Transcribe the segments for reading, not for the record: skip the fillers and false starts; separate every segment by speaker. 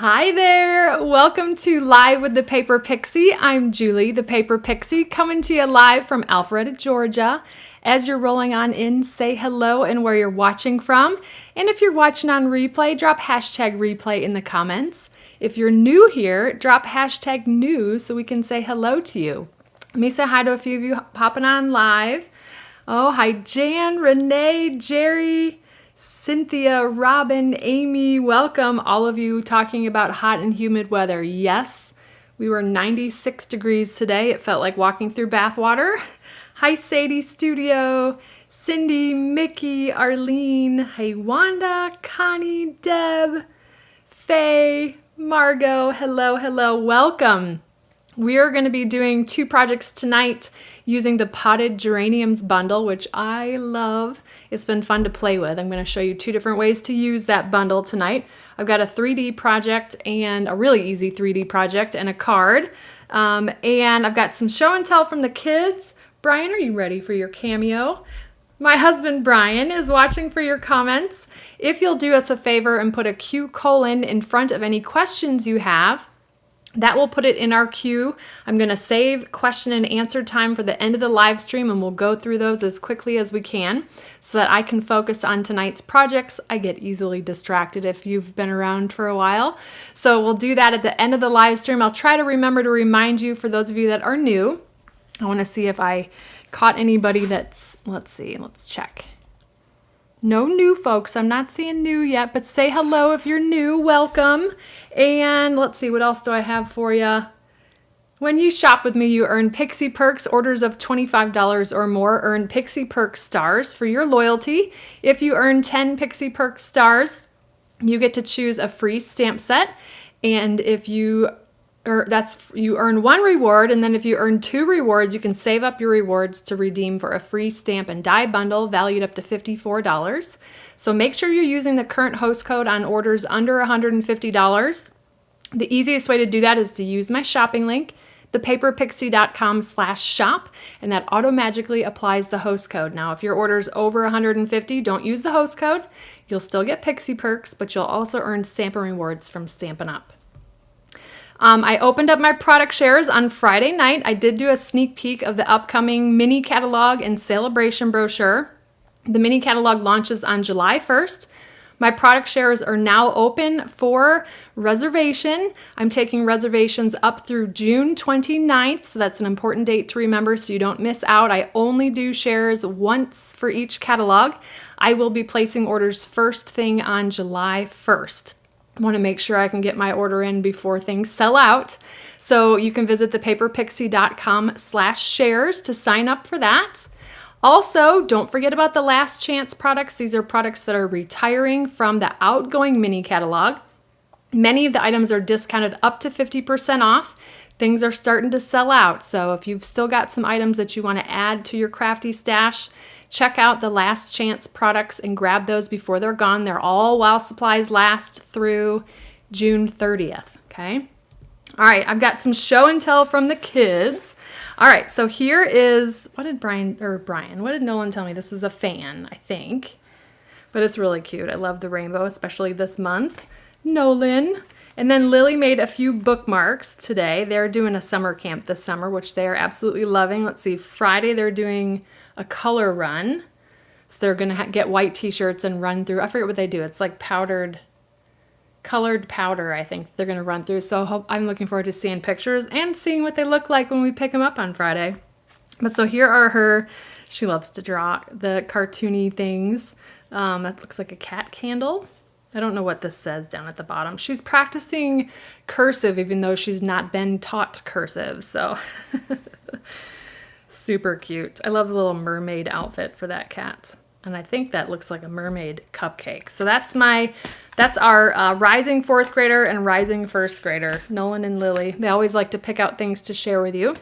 Speaker 1: Hi there! Welcome to Live with the Paper Pixie. I'm Julie, the Paper Pixie, coming to you live from Alpharetta, Georgia. As you're rolling on in, say hello and where you're watching from. And if you're watching on replay, drop hashtag replay in the comments. If you're new here, drop hashtag new so we can say hello to you. Let me say hi to a few of you popping on live. Oh, hi Jan, Renee, Jerry, Cynthia, Robin, Amy, welcome all of you talking about hot and humid weather. Yes, we were 96 degrees today. It felt like walking through bath water. Hi Sadie Studio, Cindy, Mickey, Arlene, hey Wanda, Connie, Deb, Faye, Margot, hello, welcome. We are going to be doing two projects tonight using the Potted Geraniums bundle, which I love. It's been fun to play with. I'm going to show you two different ways to use that bundle tonight. I've got a 3D project and a really easy 3D project and a card. And I've got some show and tell from the kids. Brian, are you ready for your cameo? My husband Brian is watching for your comments. If you'll do us a favor and put a Q: in front of any questions you have, that will put it in our queue. I'm going to save question and answer time for the end of the live stream, and we'll go through those as quickly as we can so that I can focus on tonight's projects. I get easily distracted if you've been around for a while. So we'll do that at the end of the live stream. I'll try to remember to remind you for those of you that are new. I want to see if I caught anybody that's, let's check. No new folks. I'm not seeing new yet, but say hello if you're new. Welcome. And let's see, what else do I have for you? When you shop with me, you earn Pixie Perks. Orders of $25 or more earn Pixie Perks stars for your loyalty. If you earn 10 Pixie Perks stars, you get to choose a free stamp set. And if you earn one reward, and then if you earn 2 rewards, you can save up your rewards to redeem for a free stamp and die bundle valued up to $54. So make sure you're using the current host code on orders under $150. The easiest way to do that is to use my shopping link, thepaperpixie.com/shop, and that automatically applies the host code. Now, if your order's over $150, don't use the host code. You'll still get Pixie Perks, but you'll also earn Stampin' Rewards from Stampin' Up! I opened up my product shares on Friday night. I did do a sneak peek of the upcoming mini catalog and celebration brochure. The mini catalog launches on July 1st. My product shares are now open for reservation. I'm taking reservations up through June 29th, so that's an important date to remember so you don't miss out. I only do shares once for each catalog. I will be placing orders first thing on July 1st. I want to make sure I can get my order in before things sell out. So you can visit thepaperpixie.com/shares to sign up for that. Also, don't forget about the last chance products. These are products that are retiring from the outgoing mini catalog. Many of the items are discounted up to 50% off. Things are starting to sell out. So if you've still got some items that you want to add to your crafty stash, check out the last chance products and grab those before they're gone. They're all while supplies last through June 30th, okay? All right, I've got some show and tell from the kids. All right, so here is, what did Nolan tell me? This was a fan, I think, but it's really cute. I love the rainbow, especially this month. Nolan. And then Lily made a few bookmarks today. They're doing a summer camp this summer, which they are absolutely loving. Let's see, Friday they're doing a color run. So they're going to get white t-shirts and run through. I forget what they do. It's like colored powder, I think they're going to run through. So I'm looking forward to seeing pictures and seeing what they look like when we pick them up on Friday. But so here are she loves to draw the cartoony things. That looks like a cat candle. I don't know what this says down at the bottom. She's practicing cursive even though she's not been taught cursive. So super cute. I love the little mermaid outfit for that cat. And I think that looks like a mermaid cupcake. So that's our rising 4th grader and rising 1st grader, Nolan and Lily. They always like to pick out things to share with you.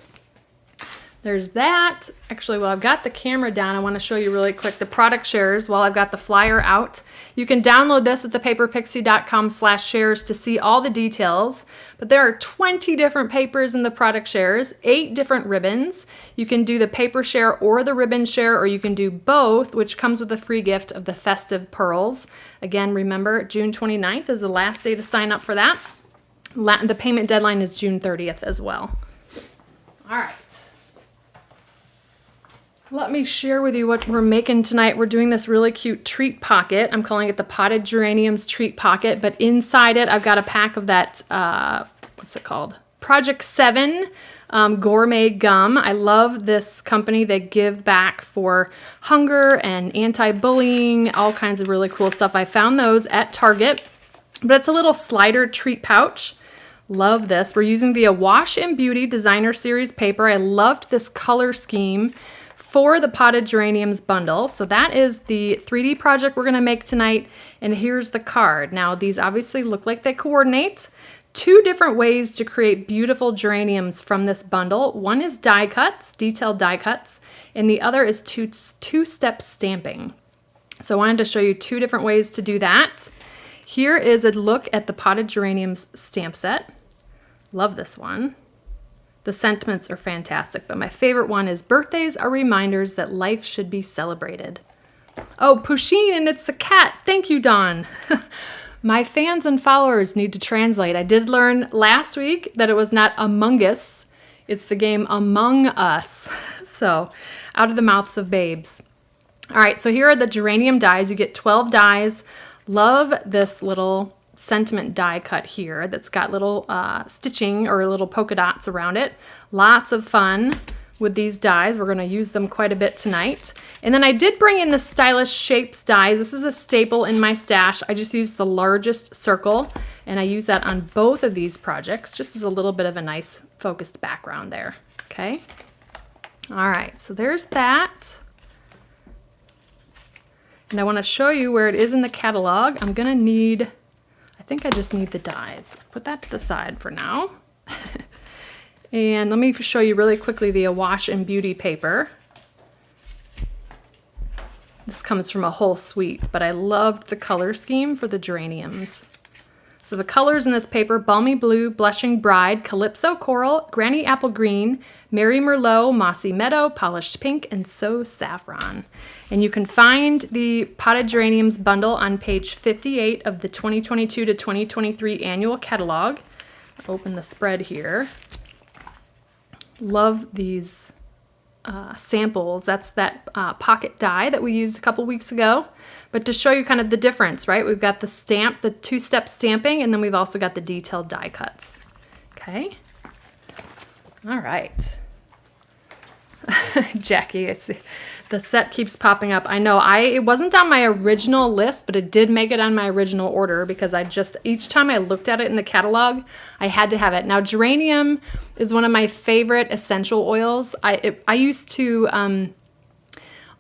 Speaker 1: There's that. Actually, while I've got the camera down, I want to show you really quick the product shares while I've got the flyer out. You can download this at thepaperpixie.com/shares to see all the details. But there are 20 different papers in the product shares, 8 different ribbons. You can do the paper share or the ribbon share, or you can do both, which comes with a free gift of the festive pearls. Again, remember, June 29th is the last day to sign up for that. The payment deadline is June 30th as well. All right. Let me share with you what we're making tonight. We're doing this really cute treat pocket. I'm calling it the Potted Geraniums treat pocket, but inside it I've got a pack of that, what's it called? Project 7 Gourmet Gum. I love this company. They give back for hunger and anti-bullying, all kinds of really cool stuff. I found those at Target, but it's a little slider treat pouch. Love this. We're using the Awash and Beauty Designer Series paper. I loved this color scheme for the Potted Geraniums bundle. So that is the 3D project we're gonna make tonight. And here's the card. Now these obviously look like they coordinate. 2 different ways to create beautiful geraniums from this bundle. One is die cuts, detailed die cuts, and the other is two-step stamping. So I wanted to show you 2 different ways to do that. Here is a look at the Potted Geraniums stamp set. Love this one. The sentiments are fantastic, but my favorite one is birthdays are reminders that life should be celebrated. Oh, Pusheen, and it's the cat. Thank you, Dawn. My fans and followers need to translate. I did learn last week that it was not Among Us. It's the game Among Us. So, out of the mouths of babes. All right, so here are the geranium dies. You get 12 dies. Love this little sentiment die cut here that's got little stitching or little polka dots around it. Lots of fun with these dies. We're going to use them quite a bit tonight. And then I did bring in the Stylish Shapes dies. This is a staple in my stash. I just used the largest circle, and I use that on both of these projects just as a little bit of a nice focused background there. Okay. All right, so there's that. And I want to show you where it is in the catalog. I'm going to need, I think I just need the dies. Put that to the side for now. And let me show you really quickly the Awash and Beauty paper. This comes from a whole suite, but I loved the color scheme for the geraniums. So the colors in this paper: Balmy Blue, Blushing Bride, Calypso Coral, Granny Apple Green, Mary Merlot, Mossy Meadow, Polished Pink, and So Saffron. And you can find the Potted Geraniums bundle on page 58 of the 2022 to 2023 annual catalog. I'll open the spread here. Love these samples. That's that pocket die that we used a couple weeks ago. But to show you kind of the difference, right? We've got the stamp, the 2-step stamping, and then we've also got the detailed die cuts. Okay. All right. Jackie, the set keeps popping up. I know it wasn't on my original list, but it did make it on my original order because each time I looked at it in the catalog, I had to have it. Now, geranium is one of my favorite essential oils. I used to,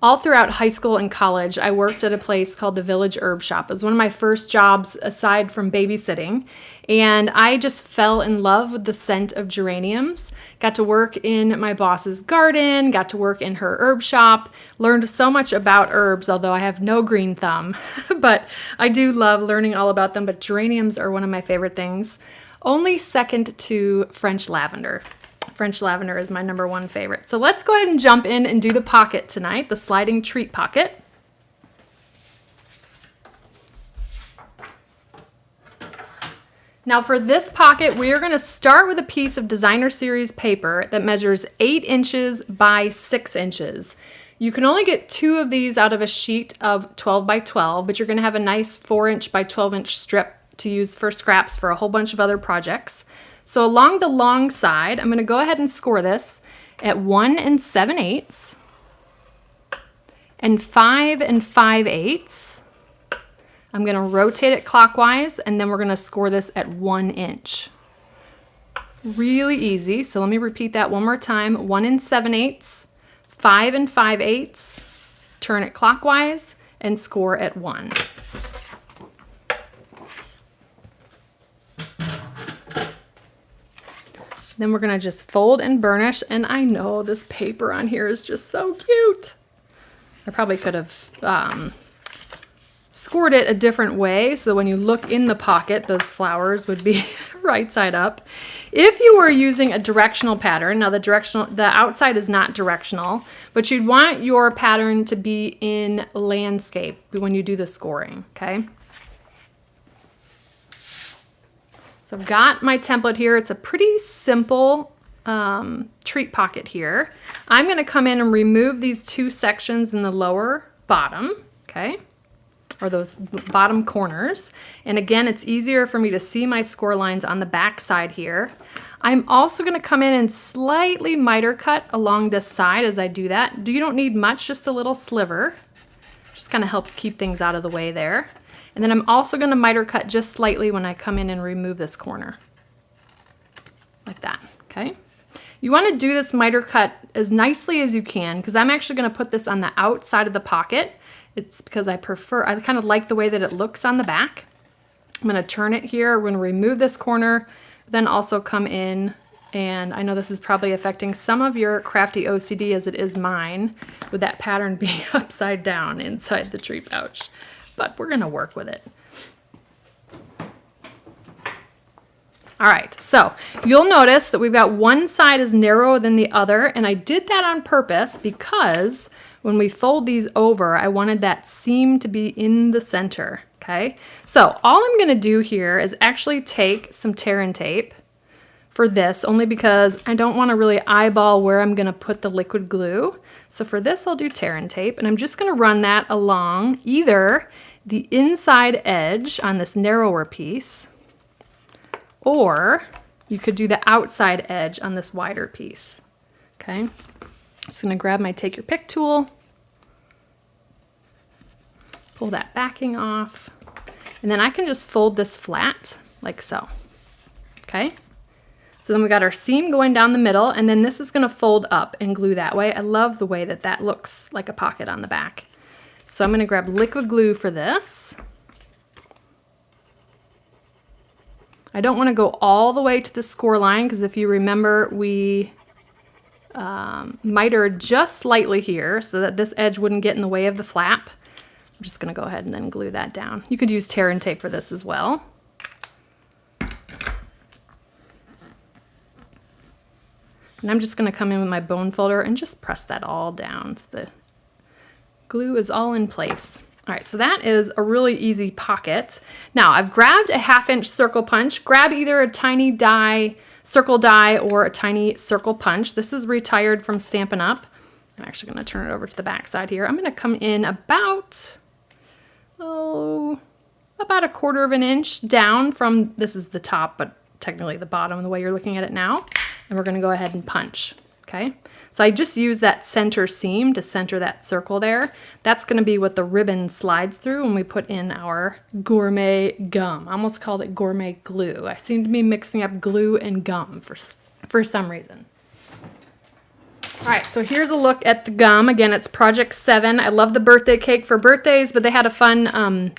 Speaker 1: all throughout high school and college, I worked at a place called the Village Herb Shop. It was one of my first jobs aside from babysitting. And I just fell in love with the scent of geraniums. Got to work in my boss's garden, got to work in her herb shop, learned so much about herbs, although I have no green thumb. But I do love learning all about them. But geraniums are one of my favorite things. Only second to French lavender. French lavender is my #1 favorite. So let's go ahead and jump in and do the pocket tonight, the sliding treat pocket. Now for this pocket, we are going to start with a piece of Designer Series paper that measures 8 inches by 6 inches. You can only get 2 of these out of a sheet of 12 by 12, but you're going to have a nice 4-inch by 12-inch strip to use for scraps for a whole bunch of other projects. So along the long side, I'm going to go ahead and score this at 1 7/8 and 5 5/8. I'm going to rotate it clockwise, and then we're going to score this at 1 inch. Really easy. So let me repeat that one more time. 1 7/8, 5 5/8, turn it clockwise, and score at 1. Then we're gonna just fold and burnish, and I know this paper on here is just so cute. I probably could have scored it a different way so when you look in the pocket, those flowers would be right side up. If you were using a directional pattern, now the outside is not directional, but you'd want your pattern to be in landscape when you do the scoring, okay? So I've got my template here. It's a pretty simple treat pocket here. I'm going to come in and remove these two sections in the lower bottom, okay, or those bottom corners. And again, it's easier for me to see my score lines on the back side here. I'm also going to come in and slightly miter cut along this side as I do that. You don't need much, just a little sliver. Just kind of helps keep things out of the way there. And then I'm also going to miter cut just slightly when I come in and remove this corner. Like that, okay? You want to do this miter cut as nicely as you can because I'm actually going to put this on the outside of the pocket. It's because I kind of like the way that it looks on the back. I'm going to turn it here. We're going to remove this corner, then also come in, and I know this is probably affecting some of your crafty OCD as it is mine, with that pattern being upside down inside the tree pouch. But we're going to work with it. All right, so you'll notice that we've got one side is narrower than the other, and I did that on purpose because when we fold these over, I wanted that seam to be in the center, okay? So all I'm gonna do here is actually take some tear and tape for this, only because I don't wanna really eyeball where I'm gonna put the liquid glue. So for this, I'll do tear and tape, and I'm just gonna run that along either the inside edge on this narrower piece, or you could do the outside edge on this wider piece, okay? I'm just gonna grab my take your pick tool, pull that backing off, and then I can just fold this flat like so, okay? So then we got our seam going down the middle, and then this is gonna fold up and glue that way. I love the way that that looks like a pocket on the back. So I'm gonna grab liquid glue for this. I don't want to go all the way to the score line because if you remember, we mitered just slightly here so that this edge wouldn't get in the way of the flap. I'm just going to go ahead and then glue that down. You could use tear and tape for this as well. And I'm just going to come in with my bone folder and just press that all down so the glue is all in place. All right, so that is a really easy pocket. Now I've grabbed a 1/2-inch circle punch. Grab either a tiny die, circle die, or a tiny circle punch. This is retired from Stampin' Up. I'm actually gonna turn it over to the back side here. I'm gonna come in about 1/4 of an inch down from, this is the top, but technically the bottom the way you're looking at it now. And we're gonna go ahead and punch, okay? So I just use that center seam to center that circle there. That's gonna be what the ribbon slides through when we put in our gourmet gum. I almost called it gourmet glue. I seem to be mixing up glue and gum for some reason. All right, so here's a look at the gum. Again, it's Project 7. I love the birthday cake for birthdays, but they had a fun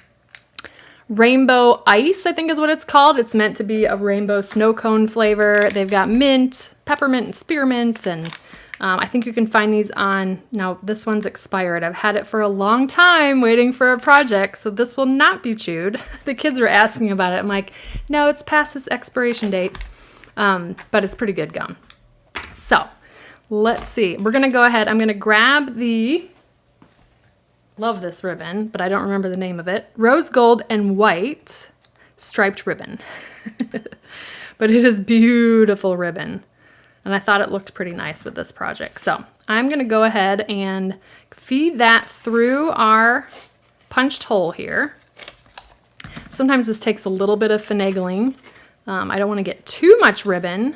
Speaker 1: rainbow ice, I think is what it's called. It's meant to be a rainbow snow cone flavor. They've got mint, peppermint, and spearmint, and I think you can find these on, now this one's expired. I've had it for a long time waiting for a project, so this will not be chewed. The kids were asking about it. I'm like, no, it's past its expiration date, but it's pretty good gum. So let's see. We're going to go ahead. I'm going to grab the, love this ribbon, but I don't remember the name of it, rose gold and white striped ribbon. But it is beautiful ribbon. And I thought it looked pretty nice with this project. So I'm going to go ahead and feed that through our punched hole here. Sometimes this takes a little bit of finagling. I don't want to get too much ribbon.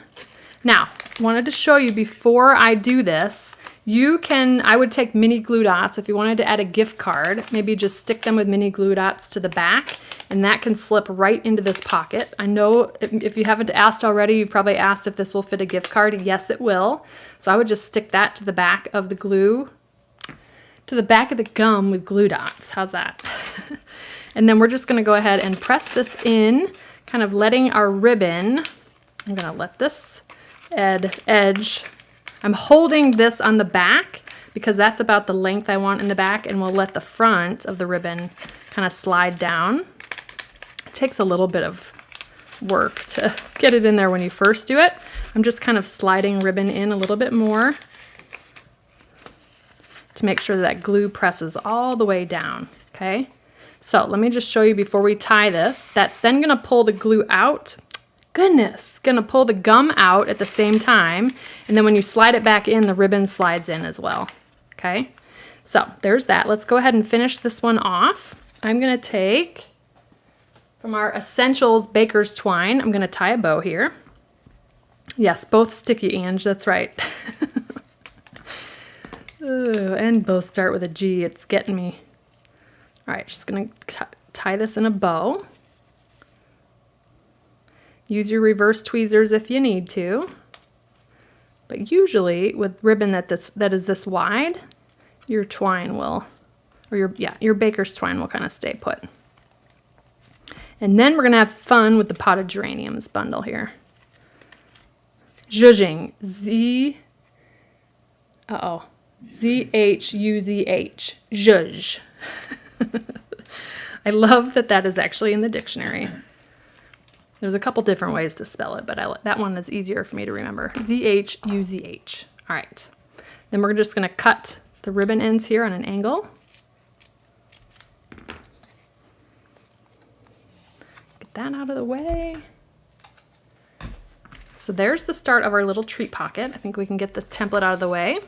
Speaker 1: Now, wanted to show you before I do this, I would take mini glue dots. If you wanted to add a gift card, maybe just stick them with mini glue dots to the back, and that can slip right into this pocket. I know if you haven't asked already, you've probably asked if this will fit a gift card. Yes, it will. So I would just stick that to the back of the glue, to the back of the gum with glue dots. How's that? And then we're just gonna go ahead and press this in, kind of letting our ribbon, I'm gonna let this edge, I'm holding this on the back because that's about the length I want in the back, and we'll let the front of the ribbon kind of slide down. It takes a little bit of work to get it in there when you first do it. I'm just kind of sliding ribbon in a little bit more to make sure that glue presses all the way down, okay? So let me just show you before we tie this. That's then gonna pull the glue out goodness. Gonna pull the gum out at the same time, and then when you slide it back in, the ribbon slides in as well. Okay, so there's that. Let's go ahead and finish this one off. I'm gonna take from our Essentials Baker's Twine, I'm gonna tie a bow here. Yes, both sticky, Ange, that's right. Ooh, and both start with a G, it's getting me. All right, just gonna tie this in a bow. Use your reverse tweezers if you need to. But usually with ribbon that is this wide, your twine will, or your baker's twine will kind of stay put. And then we're gonna have fun with the Potted Geraniums bundle here. Zhuzhing, Z-H-U-Z-H, zhuzh. I love that is actually in the dictionary. There's a couple different ways to spell it, but that one is easier for me to remember. Z-H-U-Z-H. All right. Then we're just going to cut the ribbon ends here on an angle. Get that out of the way. So there's the start of our little treat pocket. I think we can get this template out of the way.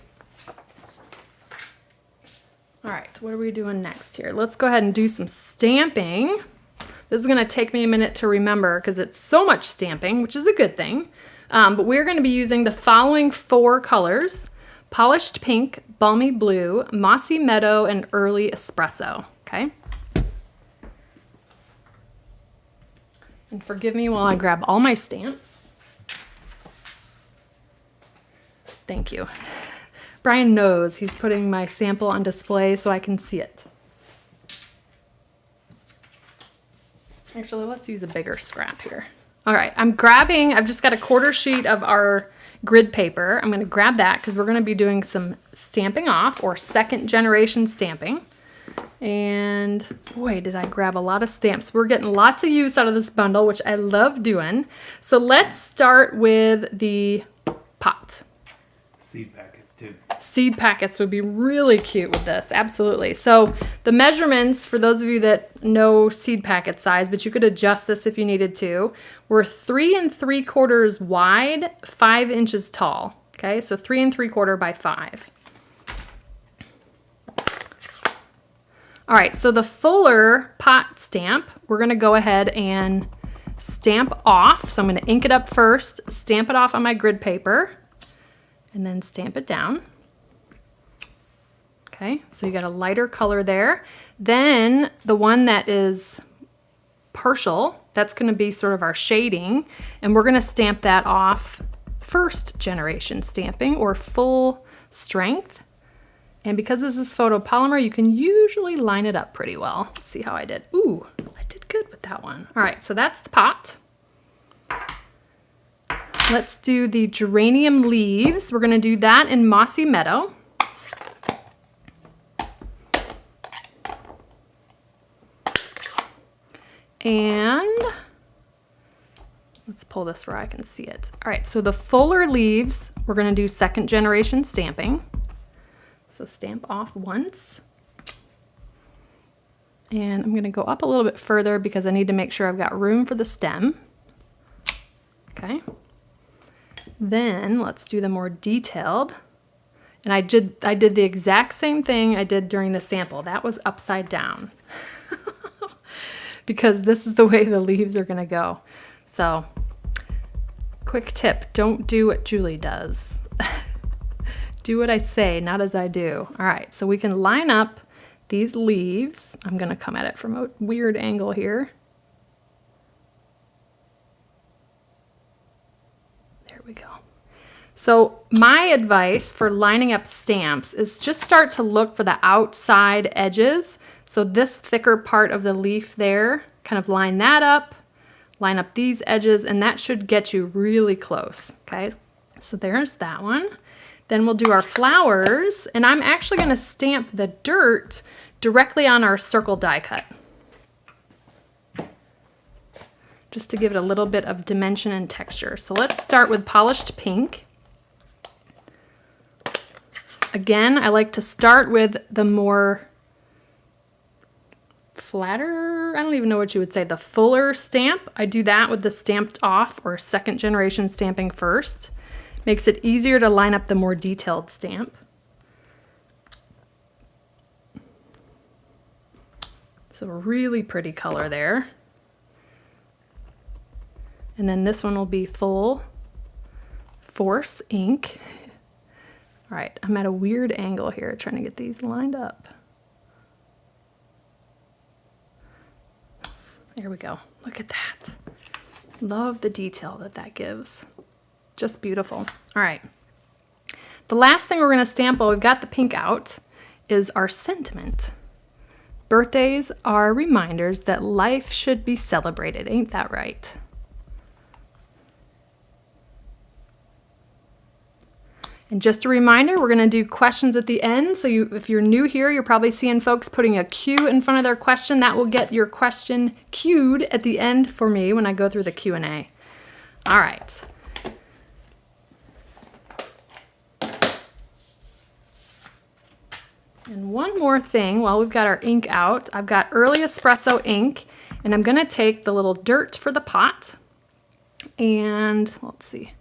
Speaker 1: All right, what are we doing next here? Let's go ahead and do some stamping. This is gonna take me a minute to remember because it's so much stamping, which is a good thing. But we're gonna be using the following 4 colors: Polished Pink, Balmy Blue, Mossy Meadow, and Early Espresso, okay? And forgive me while I grab all my stamps. Thank you. Brian knows he's putting my sample on display so I can see it. Actually, let's use a bigger scrap here. All right, I've just got a 1/4 sheet of our grid paper. I'm gonna grab that because we're gonna be doing some stamping off, or 2nd generation stamping. And boy, did I grab a lot of stamps. We're getting lots of use out of this bundle, which I love doing. So let's start with the pot.
Speaker 2: Seed packets too.
Speaker 1: Seed packets would be really cute with this, absolutely. So the measurements, for those of you that know seed packet size, but you could adjust this if you needed to, were 3 3/4 wide, 5 inches tall. Okay, so 3 3/4 by 5. All right, so the fuller pot stamp, we're gonna go ahead and stamp off. So I'm gonna ink it up first, stamp it off on my grid paper, and then stamp it down. Okay, so you got a lighter color there. Then the one that is partial, that's gonna be sort of our shading, and we're gonna stamp that off 1st generation stamping, or full strength. And because this is photopolymer, you can usually line it up pretty well. Let's see how I did. Ooh, I did good with that one. All right, so that's the pot. Let's do the geranium leaves. We're gonna do that in Mossy Meadow. And let's pull this where I can see it. All right, so the fuller leaves, we're gonna do 2nd generation stamping. So stamp off once. And I'm gonna go up a little bit further because I need to make sure I've got room for the stem. Okay. Then let's do the more detailed. And I did the exact same thing I did during the sample. That was upside down. Because this is the way the leaves are gonna go. So, quick tip, don't do what Julie does. Do what I say, not as I do. All right, so we can line up these leaves. I'm gonna come at it from a weird angle here. There we go. So my advice for lining up stamps is just start to look for the outside edges. So this thicker part of the leaf there, kind of line that up, line up these edges, and that should get you really close, okay? So there's that one. Then we'll do our flowers, and I'm actually gonna stamp the dirt directly on our circle die cut, just to give it a little bit of dimension and texture. So let's start with Polished Pink. Again, I like to start with the more flatter, I don't even know what you would say, the fuller stamp. I do that with the stamped off or second generation stamping first. Makes it easier to line up the more detailed stamp. So a really pretty color there. And then this one will be full force ink. All right, I'm at a weird angle here trying to get these lined up. There we go. Look at that. Love the detail that that gives. Just beautiful. All right. The last thing we're going to stamp while we've got the pink out is our sentiment. Birthdays are reminders that life should be celebrated. Ain't that right? And just a reminder, we're going to do questions at the end. So if you're new here, you're probably seeing folks putting a Q in front of their question. That will get your question queued at the end for me when I go through the Q&A. All right. And one more thing while we've got our ink out. I've got early espresso ink, and I'm going to take the little dirt for the pot. And let's see,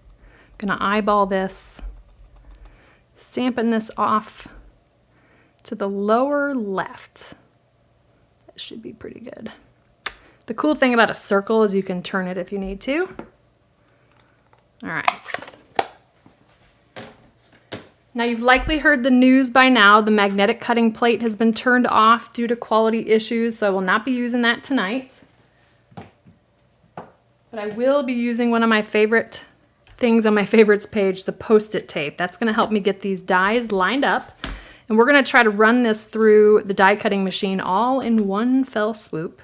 Speaker 1: I'm going to eyeball this. Stamping this off to the lower left. That should be pretty good. The cool thing about a circle is you can turn it if you need to. All right. Now you've likely heard the news by now. The magnetic cutting plate has been turned off due to quality issues, so I will not be using that tonight. But I will be using one of my favorite things on my favorites page, the Post-it tape. That's going to help me get these dies lined up. And we're going to try to run this through the die cutting machine all in one fell swoop.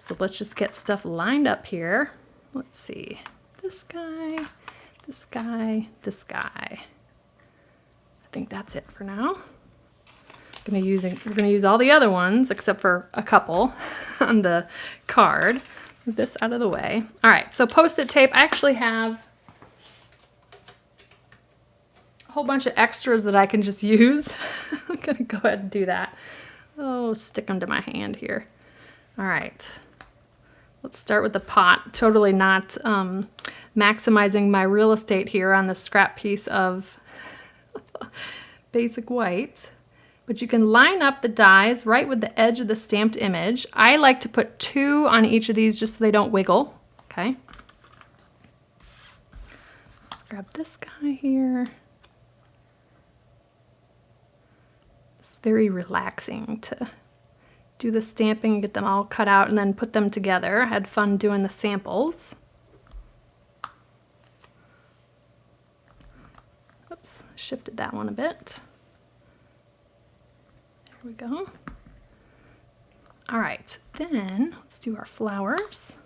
Speaker 1: So let's just get stuff lined up here. Let's see. This guy, this guy, this guy. I think that's it for now. We're going to use all the other ones except for a couple on the card. Move this out of the way. All right, so Post-it tape. I actually have whole bunch of extras that I can just use. I'm gonna go ahead and do that. Oh, stick them to my hand here. All right, let's start with the pot. Totally not maximizing my real estate here on the scrap piece of basic white. But you can line up the dies right with the edge of the stamped image. I like to put 2 on each of these just so they don't wiggle. Okay. Let's grab this guy here. Very relaxing to do the stamping, get them all cut out, and then put them together. I had fun doing the samples. Oops, shifted that one a bit. There we go. All right, then let's do our flowers.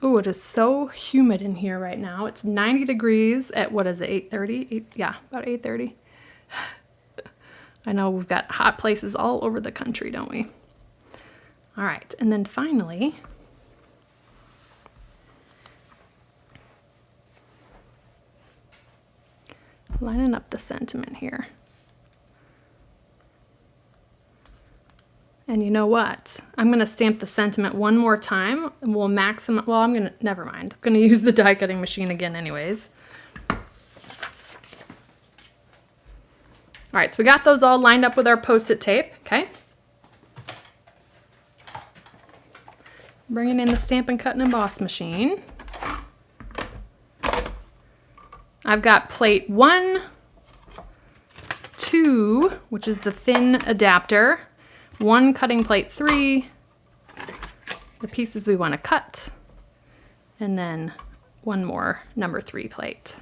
Speaker 1: Oh, it is so humid in here right now. It's 90 degrees at, what is it, 8:30? Yeah, about 8:30. I know we've got hot places all over the country, don't we? All right, and then finally, lining up the sentiment here. And you know what? I'm going to stamp the sentiment one more time and we'll maximize. Well, never mind. I'm going to use the die cutting machine again anyways. All right, so we got those all lined up with our Post-it tape, okay? Bringing in the Stampin' Cut and Emboss machine. I've got plate 1, 2, which is the thin adapter. 1 cutting plate 3, the pieces we want to cut, and then one more number 3 plate.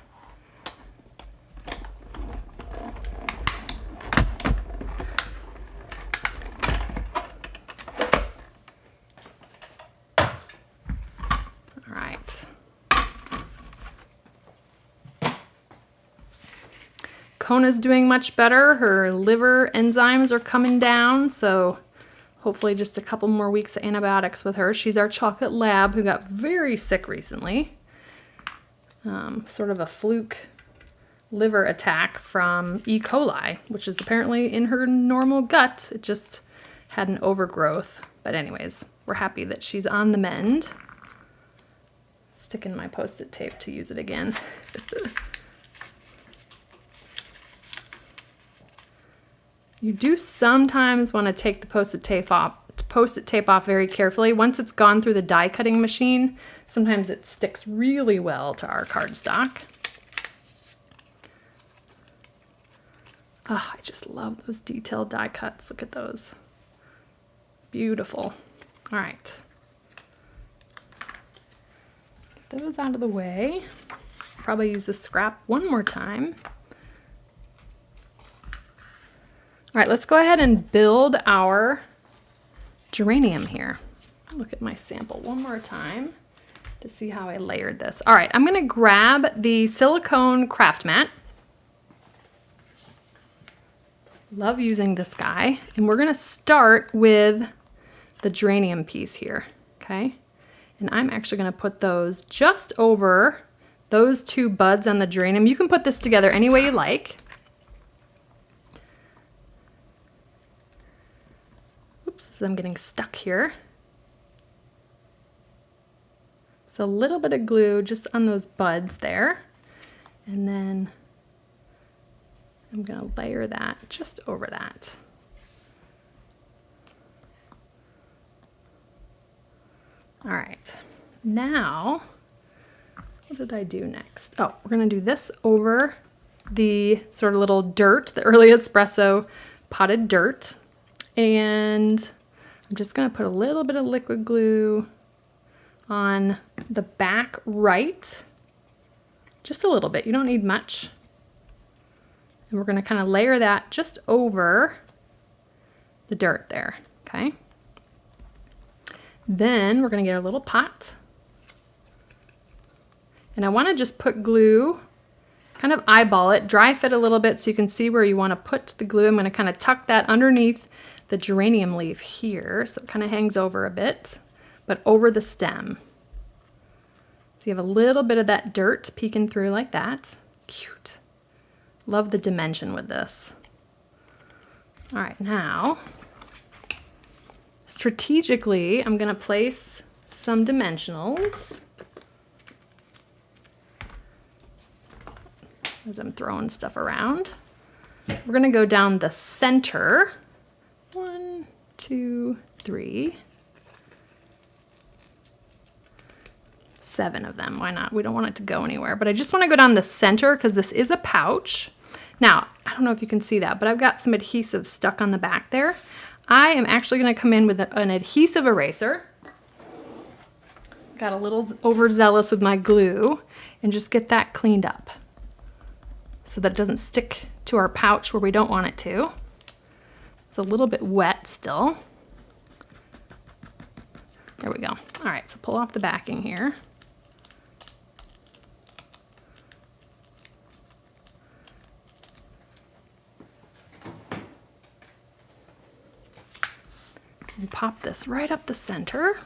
Speaker 1: All right. Kona's doing much better. Her liver enzymes are coming down, so hopefully just a couple more weeks of antibiotics with her. She's our chocolate lab who got very sick recently. Sort of a fluke liver attack from E. coli, which is apparently in her normal gut. It just had an overgrowth. But anyways, we're happy that she's on the mend. Stick in my Post-it tape to use it again. You do sometimes want to take the Post-it tape off very carefully. Once it's gone through the die cutting machine, sometimes it sticks really well to our cardstock. Oh, I just love those detailed die cuts. Look at those. Beautiful. All right. Get those out of the way. Probably use the scrap one more time. All right, let's go ahead and build our geranium here. Look at my sample one more time to see how I layered this. All right, I'm gonna grab the silicone craft mat. Love using this guy. And we're gonna start with the geranium piece here, okay? And I'm actually gonna put those just over those two buds on the geranium. You can put this together any way you like. Oops, I'm getting stuck here. So a little bit of glue just on those buds there. And then I'm gonna layer that just over that. All right, now, what did I do next? Oh, we're gonna do this over the sort of little dirt, the early espresso potted dirt. And I'm just gonna put a little bit of liquid glue on the back right, just a little bit, you don't need much. And we're gonna kind of layer that just over the dirt there, okay? Then we're gonna get a little pot. And I wanna just put glue, kind of eyeball it, dry fit a little bit so you can see where you wanna put the glue. I'm gonna kind of tuck that underneath the geranium leaf here, so it kind of hangs over a bit, but over the stem. So you have a little bit of that dirt peeking through like that. Cute. Love the dimension with this. All right, now, strategically, I'm gonna place some dimensionals as I'm throwing stuff around. We're gonna go down the center. 1, 2, 3. 7 of them, why not? We don't want it to go anywhere, but I just wanna go down the center because this is a pouch. Now, I don't know if you can see that, but I've got some adhesive stuck on the back there. I am actually gonna come in with an adhesive eraser. Got a little overzealous with my glue and just get that cleaned up so that it doesn't stick to our pouch where we don't want it to. It's a little bit wet still. There we go. All right, so pull off the backing here. And pop this right up the center.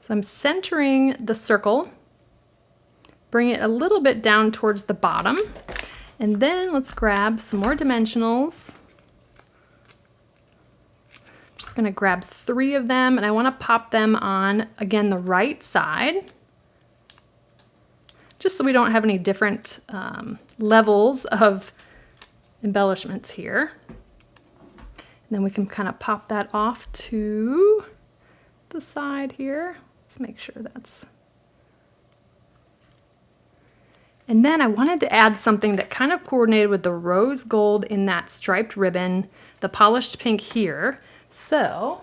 Speaker 1: So I'm centering the circle, bring it a little bit down towards the bottom, and then let's grab some more dimensionals. I'm just gonna grab 3 of them, and I wanna pop them on, again, the right side, just so we don't have any different levels of embellishments here. And then we can kind of pop that off to the side here. Let's make sure that's... And then I wanted to add something that kind of coordinated with the rose gold in that striped ribbon, the polished pink here. So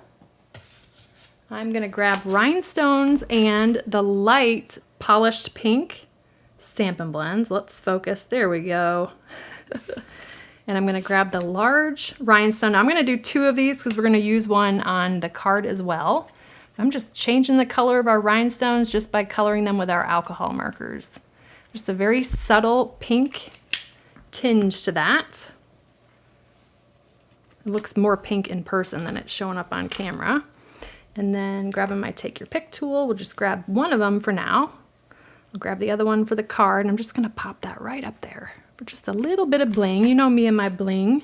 Speaker 1: I'm gonna grab rhinestones and the light polished pink Stampin' Blends. Let's focus, there we go. And I'm gonna grab the large rhinestone. Now, I'm gonna do 2 of these because we're gonna use one on the card as well. I'm just changing the color of our rhinestones just by coloring them with our alcohol markers. Just a very subtle pink tinge to that. It looks more pink in person than it's showing up on camera. And then grabbing my Take Your Pick tool, we'll just grab one of them for now. I'll grab the other one for the card, and I'm just going to pop that right up there for just a little bit of bling. You know me and my bling.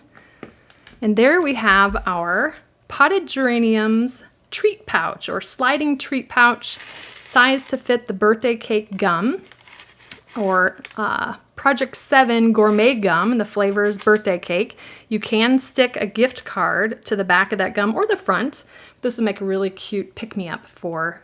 Speaker 1: And there we have our Potted Geraniums treat pouch, or sliding treat pouch, sized to fit the birthday cake gum, or Project 7 Gourmet Gum, and the flavor is birthday cake. You can stick a gift card to the back of that gum or the front. This will make a really cute pick-me-up for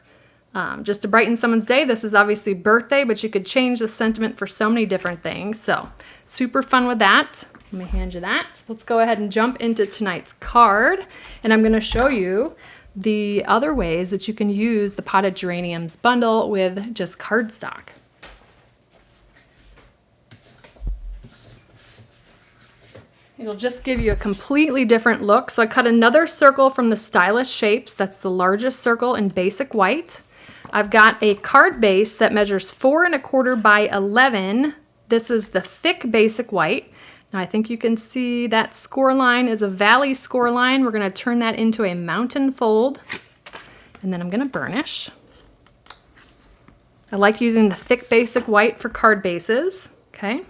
Speaker 1: just to brighten someone's day. This is obviously birthday, but you could change the sentiment for so many different things. So super fun with that. Let me hand you that. Let's go ahead and jump into tonight's card, and I'm going to show you the other ways that you can use the Potted Geraniums bundle with just cardstock. It'll just give you a completely different look. So I cut another circle from the Stylish Shapes. That's the largest circle in basic white. I've got a card base that measures 4 1/4 by 11. This is the thick basic white. Now I think you can see that score line is a valley score line. We're going to turn that into a mountain fold, and then I'm going to burnish. I like using the thick basic white for card bases. Okay.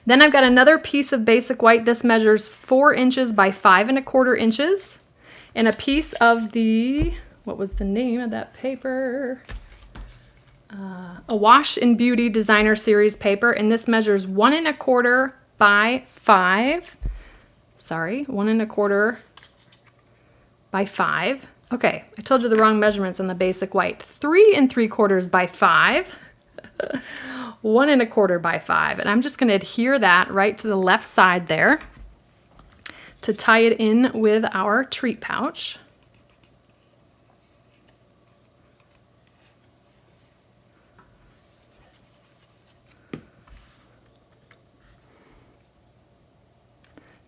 Speaker 1: Then I've got another piece of basic white. This measures 4 inches by 5 1/4 inches, and a piece of the, what was the name of that paper? A Wash in Beauty Designer Series paper, and this measures 1 1/4 by 5. Sorry, 1 1/4 by 5. Okay, I told you the wrong measurements on the basic white. 3 3/4 by 5. 1 1/4 by 5. And I'm just going to adhere that right to the left side there to tie it in with our treat pouch.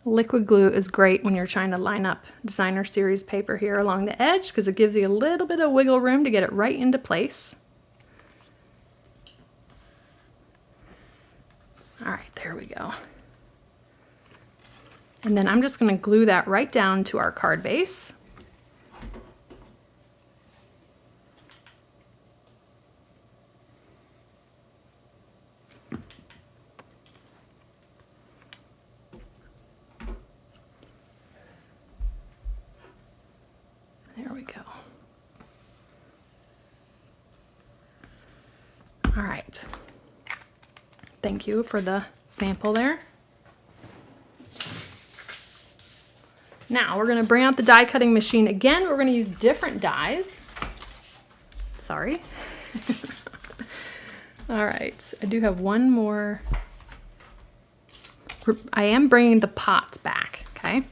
Speaker 1: Liquid glue is great when you're trying to line up designer series paper here along the edge, because it gives you a little bit of wiggle room to get it right into place. All right, there we go. And then I'm just going to glue that right down to our card base. There we go. All right. Thank you for the sample there. Now we're going to bring out the die cutting machine again. We're going to use different dies. Sorry. All right. I do have one more. I am bringing the pot back. Okay.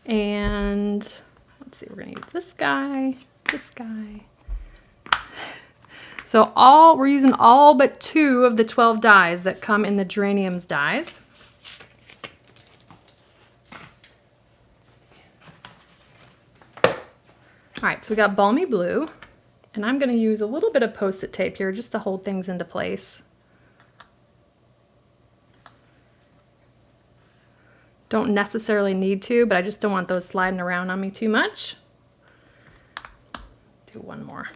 Speaker 1: And let's see, we're going to use this guy, this guy. So we're using all but 2 of the 12 dies that come in the Geraniums dies. All right, so we got Balmy Blue, and I'm going to use a little bit of Post-it tape here just to hold things into place. Don't necessarily need to, but I just don't want those sliding around on me too much. Do one more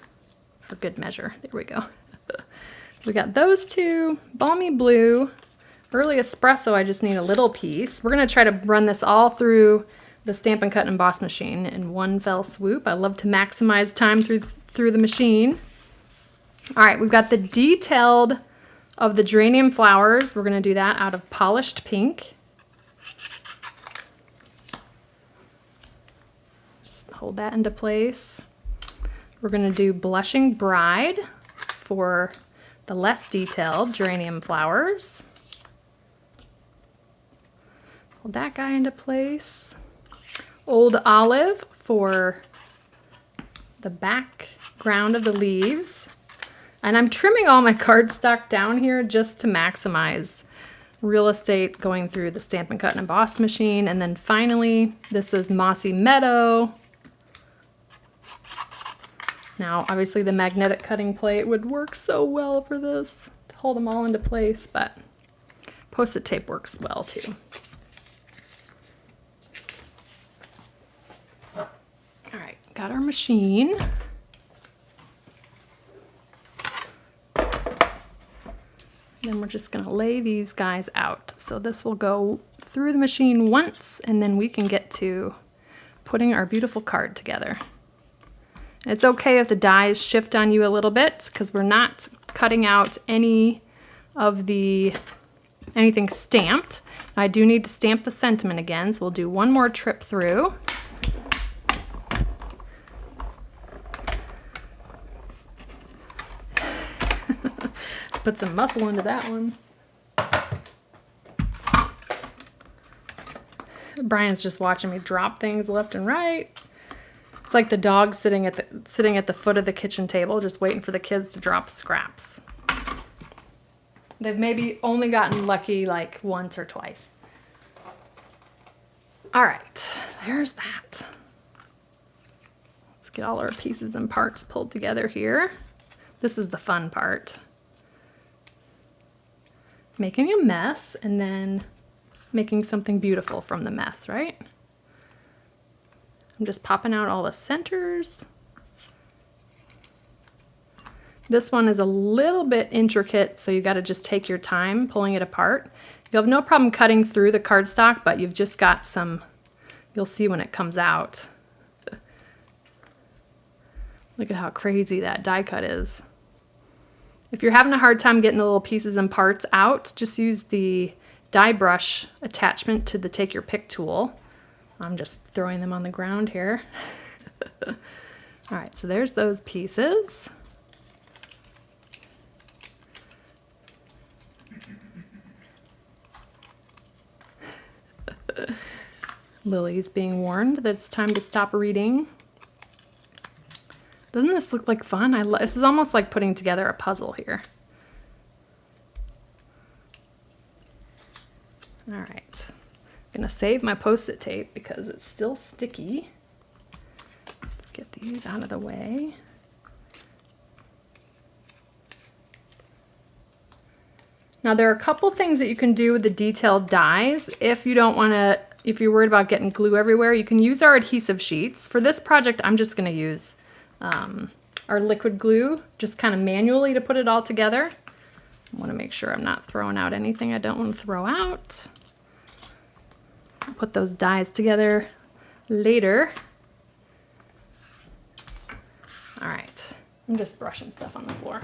Speaker 1: for good measure. There we go. We got those 2, Balmy Blue, Early Espresso. I just need a little piece. We're going to try to run this all through the Stampin' Cut and Emboss machine in one fell swoop. I love to maximize time through the machine. All right, we've got the detailed of the geranium flowers. We're going to do that out of polished pink. Just hold that into place. We're going to do Blushing Bride for the less detailed geranium flowers. Hold that guy into place. Old Olive for the background of the leaves. And I'm trimming all my cardstock down here just to maximize real estate going through the Stampin' Cut and Emboss machine. And then finally, this is Mossy Meadow. Now, obviously the magnetic cutting plate would work so well for this to hold them all into place, but Post-it tape works well too. All right, got our machine. we're just gonna lay these guys out. So this will go through the machine once, and then we can get to putting our beautiful card together. It's okay if the dies shift on you a little bit, because we're not cutting out any of anything stamped. I do need to stamp the sentiment again, so we'll do one more trip through. Put some muscle into that one. Brian's just watching me drop things left and right. It's like the dog sitting at the foot of the kitchen table, just waiting for the kids to drop scraps. They've maybe only gotten lucky like once or twice. All right, there's that. Let's get all our pieces and parts pulled together here. This is the fun part. Making a mess and then making something beautiful from the mess, right? I'm just popping out all the centers. This one is a little bit intricate, so you got to just take your time pulling it apart. You'll have no problem cutting through the cardstock, but you've just got some, you'll see when it comes out. Look at how crazy that die cut is. If you're having a hard time getting the little pieces and parts out, just use the die brush attachment to the Take Your Pick tool. I'm just throwing them on the ground here. All right, so there's those pieces. Lily's being warned that it's time to stop reading. Doesn't this look like fun? This is almost like putting together a puzzle here. All right, I'm gonna save my Post-it tape because it's still sticky. Let's get these out of the way. Now there are a couple things that you can do with the detailed dies. If you're worried about getting glue everywhere, you can use our adhesive sheets. For this project, I'm just gonna use our liquid glue, just kind of manually to put it all together. I want to make sure I'm not throwing out anything I don't want to throw out. I'll put those dies together later. All right, I'm just brushing stuff on the floor.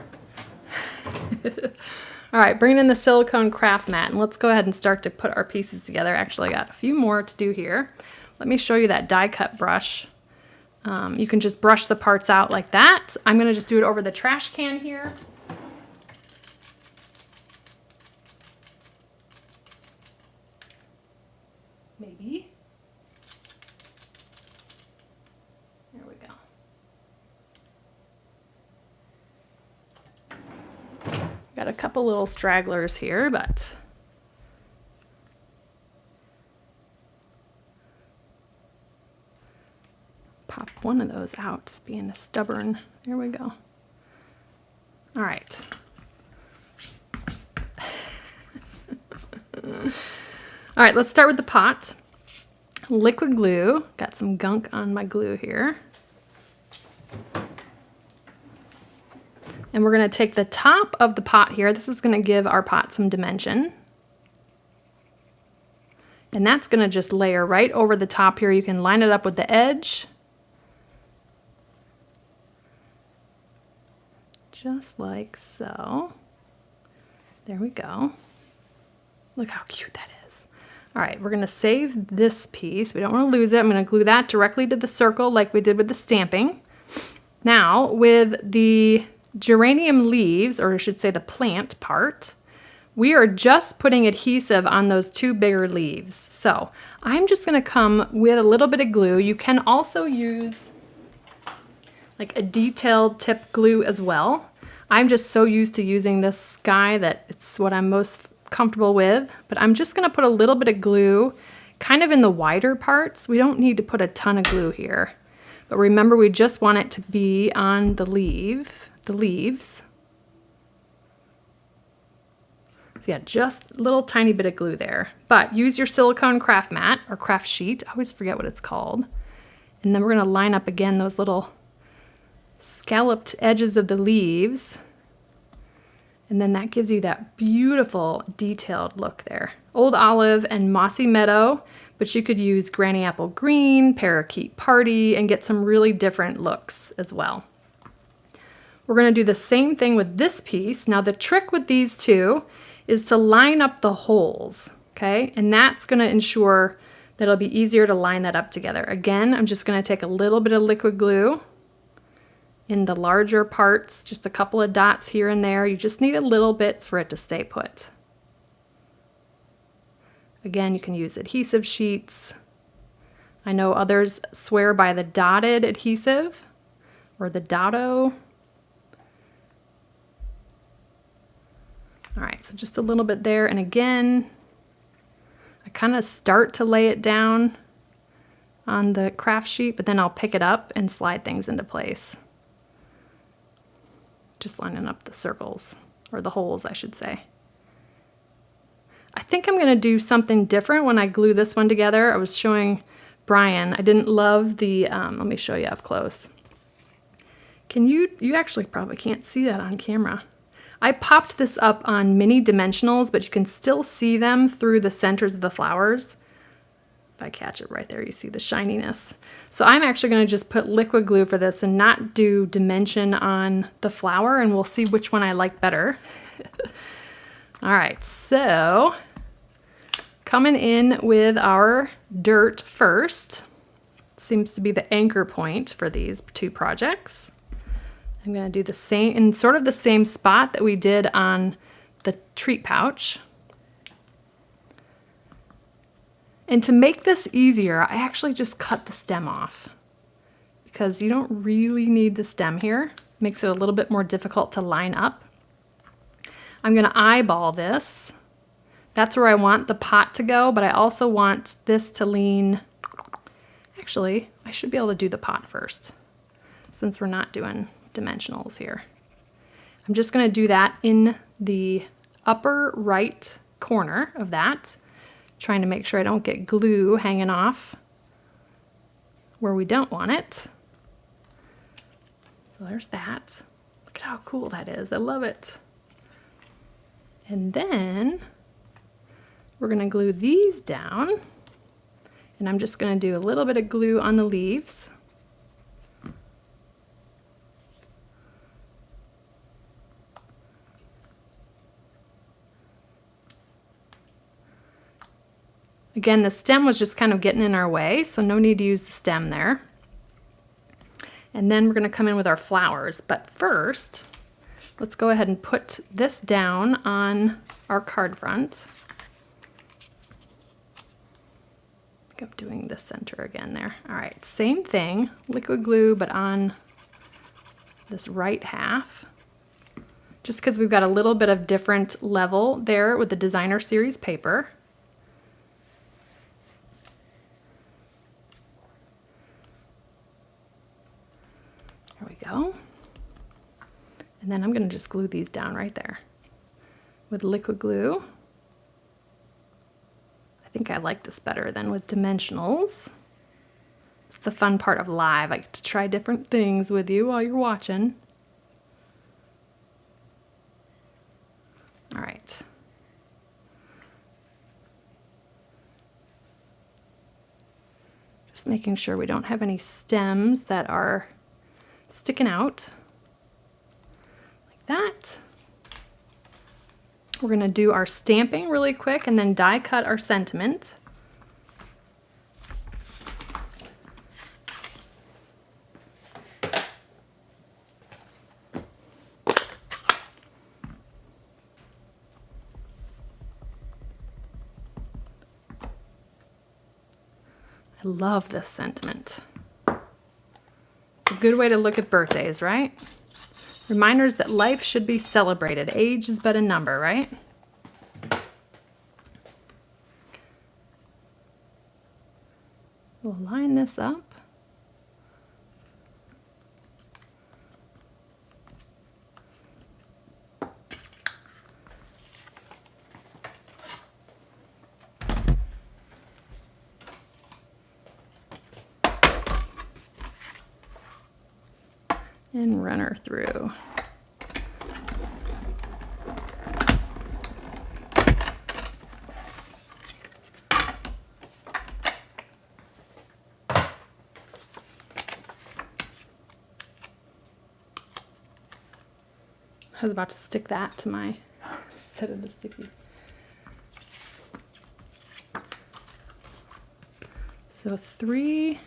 Speaker 1: All right, bringing in the silicone craft mat, and let's go ahead and start to put our pieces together. Actually, I got a few more to do here. Let me show you that die cut brush. You can just brush the parts out like that. I'm gonna just do it over the trash can here. Maybe. There we go. Got a couple little stragglers here, but pop one of those out, just being a stubborn. There we go. All right. All right, let's start with the pot. Liquid glue. Got some gunk on my glue here. And we're going to take the top of the pot here. This is going to give our pot some dimension. And that's going to just layer right over the top here. You can line it up with the edge. Just like so. There we go. Look how cute that is. All right, we're going to save this piece. We don't want to lose it. I'm going to glue that directly to the circle like we did with the stamping. Now, with the geranium leaves, or I should say the plant part, we are just putting adhesive on those two bigger leaves. So I'm just going to come with a little bit of glue. You can also use like a detailed tip glue as well. I'm just so used to using this guy that it's what I'm most comfortable with, but I'm just going to put a little bit of glue kind of in the wider parts. We don't need to put a ton of glue here, but remember we just want it to be on the leaves. So yeah, just a little tiny bit of glue there, but use your silicone craft mat or craft sheet. I always forget what it's called. And then we're going to line up again those little scalloped edges of the leaves. And then that gives you that beautiful detailed look there. Old Olive and Mossy Meadow, but you could use Granny Apple Green, Parakeet Party, and get some really different looks as well. We're going to do the same thing with this piece. Now the trick with these two is to line up the holes, okay? And that's going to ensure that it'll be easier to line that up together. Again, I'm just going to take a little bit of liquid glue in the larger parts, just a couple of dots here and there. You just need a little bit for it to stay put. Again, you can use adhesive sheets. I know others swear by the dotted adhesive or the dotto. All right, so just a little bit there. And again, I kind of start to lay it down on the craft sheet, but then I'll pick it up and slide things into place. Just lining up the circles, or the holes, I should say. I think I'm gonna do something different when I glue this one together. I was showing Brian, I didn't love the, let me show you up close. You actually probably can't see that on camera. I popped this up on mini dimensionals, but you can still see them through the centers of the flowers. If I catch it right there, you see the shininess. So I'm actually going to just put liquid glue for this and not do dimension on the flower, and we'll see which one I like better. All right, so coming in with our dirt first. Seems to be the anchor point for these two projects. I'm going to do the same, in sort of the same spot that we did on the treat pouch. And to make this easier, I actually just cut the stem off because you don't really need the stem here. Makes it a little bit more difficult to line up. I'm going to eyeball this. That's where I want the pot to go, but I also want this to lean. Actually, I should be able to do the pot first since we're not doing dimensionals here. I'm just going to do that in the upper right corner of that, trying to make sure I don't get glue hanging off where we don't want it. So there's that. Look at how cool that is. I love it. And then we're going to glue these down, and I'm just going to do a little bit of glue on the leaves. Again, the stem was just kind of getting in our way, so no need to use the stem there. And then we're going to come in with our flowers. But first, let's go ahead and put this down on our card front. I think I'm doing the center again there. All right, same thing, liquid glue, but on this right half. Just because we've got a little bit of different level there with the designer series paper. There we go. And then I'm going to just glue these down right there with liquid glue. I think I like this better than with dimensionals. It's the fun part of live. I get to try different things with you while you're watching. All right. Just making sure we don't have any stems that are sticking out like that. We're going to do our stamping really quick and then die cut our sentiment. I love this sentiment. It's a good way to look at birthdays, right? Reminders that life should be celebrated. Age is but a number, right? We'll line this up. And run her through. I was about to stick that to my set of the sticky. So 3.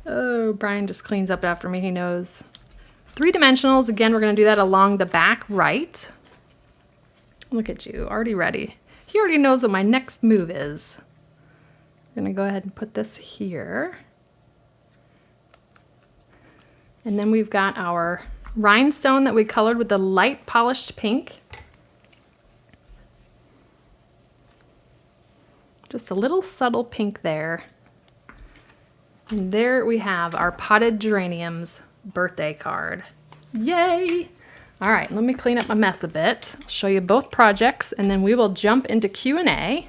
Speaker 1: Oh, Brian just cleans up after me, he knows. 3 dimensionals, again, we're gonna do that along the back right. Look at you, already ready. He already knows what my next move is. I'm gonna go ahead and put this here. And then we've got our rhinestone that we colored with the light polished pink. Just a little subtle pink there. And there we have our Potted Geraniums birthday card. Yay! All right, let me clean up my mess a bit. I'll show you both projects and then we will jump into Q&A.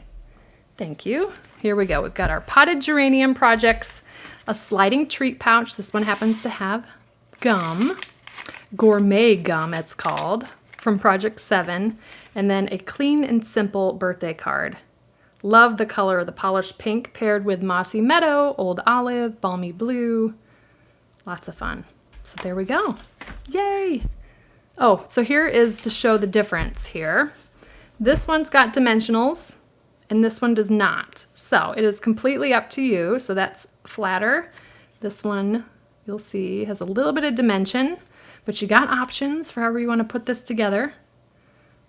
Speaker 1: Thank you. Here we go. We've got our Potted Geranium projects, a sliding treat pouch. This one happens to have gum, Gourmet Gum it's called, from Project 7, and then a clean and simple birthday card. Love the color of the polished pink paired with mossy meadow, old olive, balmy blue. Lots of fun. So there we go. Yay! Oh, so here is to show the difference here. This one's got dimensionals and this one does not. So it is completely up to you. So that's flatter. This one, you'll see, has a little bit of dimension, but you got options for however you want to put this together.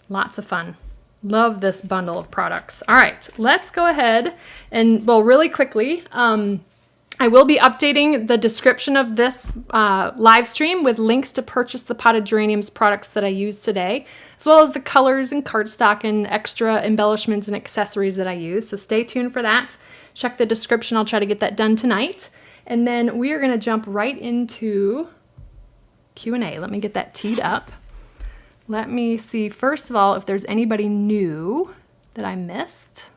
Speaker 1: Lots of fun. Love this bundle of products. All right, let's go ahead and, well, really quickly, I will be updating the description of this live stream with links to purchase the Potted Geraniums products that I used today, as well as the colors and cardstock and extra embellishments and accessories that I use. So stay tuned for that. Check the description. I'll try to get that done tonight. And then we are going to jump right into Q&A. Let me get that teed up. Let me see, first of all, if there's anybody new that I missed.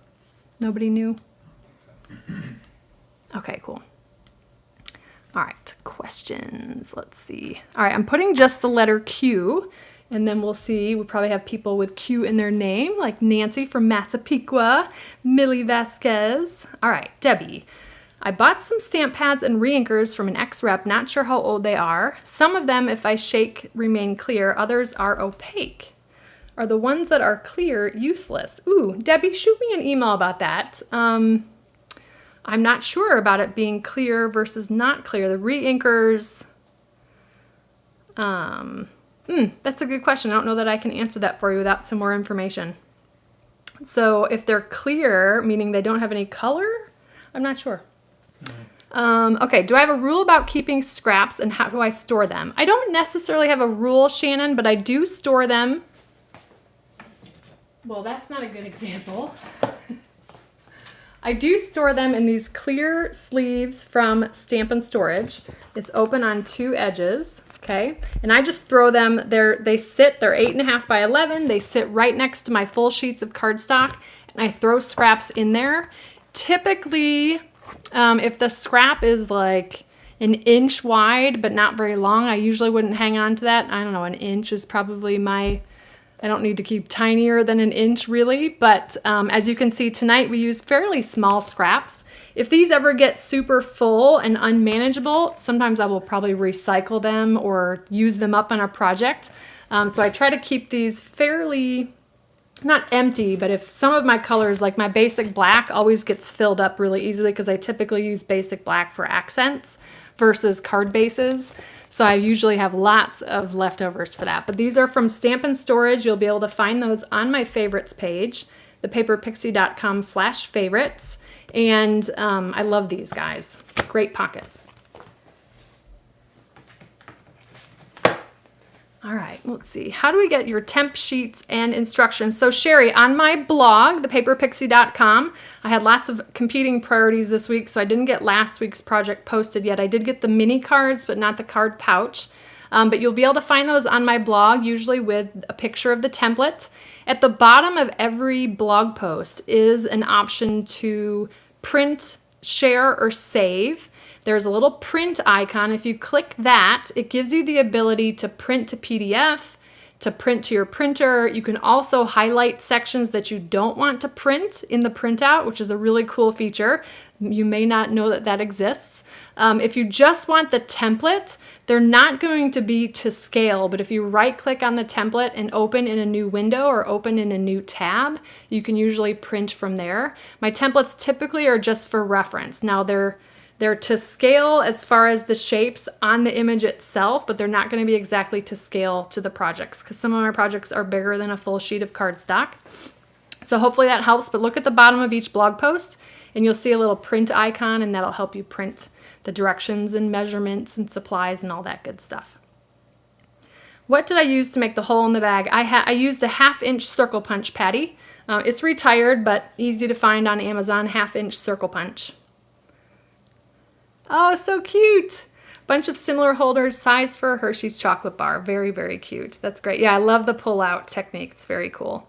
Speaker 1: Nobody new? Okay, cool. All right, questions. Let's see. All right, I'm putting just the letter Q, and then we'll see. We probably have people with Q in their name, like Nancy from Massapequa, Millie Vasquez. All right, Debbie. I bought some stamp pads and reinkers from an ex-rep, not sure how old they are. Some of them, if I shake, remain clear. Others are opaque. Are the ones that are clear useless? Ooh, Debbie, shoot me an email about that. I'm not sure about it being clear versus not clear. The reinkers, that's a good question. I don't know that I can answer that for you without some more information. So if they're clear, meaning they don't have any color, I'm not sure. Okay, do I have a rule about keeping scraps and how do I store them? I don't necessarily have a rule, Shannon, but I do store them. Well, that's not a good example. I do store them in these clear sleeves from Stampin' Storage. It's open on 2 edges, okay? And I just throw them, they're 8.5 by 11. They sit right next to my full sheets of cardstock, and I throw scraps in there. Typically, if the scrap is like an inch wide but not very long, I usually wouldn't hang on to that. I don't know, an inch is probably I don't need to keep tinier than an inch really, but as you can see tonight we use fairly small scraps. If these ever get super full and unmanageable, sometimes I will probably recycle them or use them up on a project. So I try to keep these fairly, not empty, but if some of my colors, like my basic black, always gets filled up really easily because I typically use basic black for accents versus card bases. So I usually have lots of leftovers for that. But these are from Stampin' Storage. You'll be able to find those on my favorites page, thepaperpixie.com/favorites. And I love these guys. Great pockets. All right, let's see. How do we get your temp sheets and instructions? So Sherry, on my blog, thepaperpixie.com, I had lots of competing priorities this week, so I didn't get last week's project posted yet. I did get the mini cards, but not the card pouch. But you'll be able to find those on my blog, usually with a picture of the template. At the bottom of every blog post is an option to print, share, or save. There's a little print icon. If you click that, it gives you the ability to print to PDF, to print to your printer. You can also highlight sections that you don't want to print in the printout, which is a really cool feature. You may not know that that exists. If you just want the template, they're not going to be to scale, but if you right click on the template and open in a new window or open in a new tab, you can usually print from there. My templates typically are just for reference. Now they're to scale as far as the shapes on the image itself, but they're not going to be exactly to scale to the projects because some of my projects are bigger than a full sheet of cardstock. So hopefully that helps, but look at the bottom of each blog post and you'll see a little print icon, and that'll help you print the directions and measurements and supplies and all that good stuff. What did I use to make the hole in the bag? I used a 1/2-inch circle punch patty. It's retired, but easy to find on Amazon, 1/2-inch circle punch. Oh, so cute. Bunch of similar holders, size for a Hershey's chocolate bar. Very, very cute. That's great. Yeah, I love the pull-out technique. It's very cool.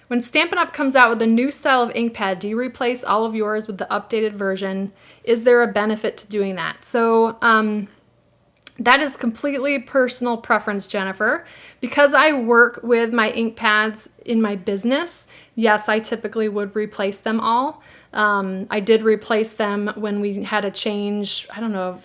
Speaker 1: When Stampin' Up! Comes out with a new style of ink pad, do you replace all of yours with the updated version? Is there a benefit to doing that? So that is completely personal preference, Jennifer. Because I work with my ink pads in my business, yes, I typically would replace them all. I did replace them when we had a change, I don't know,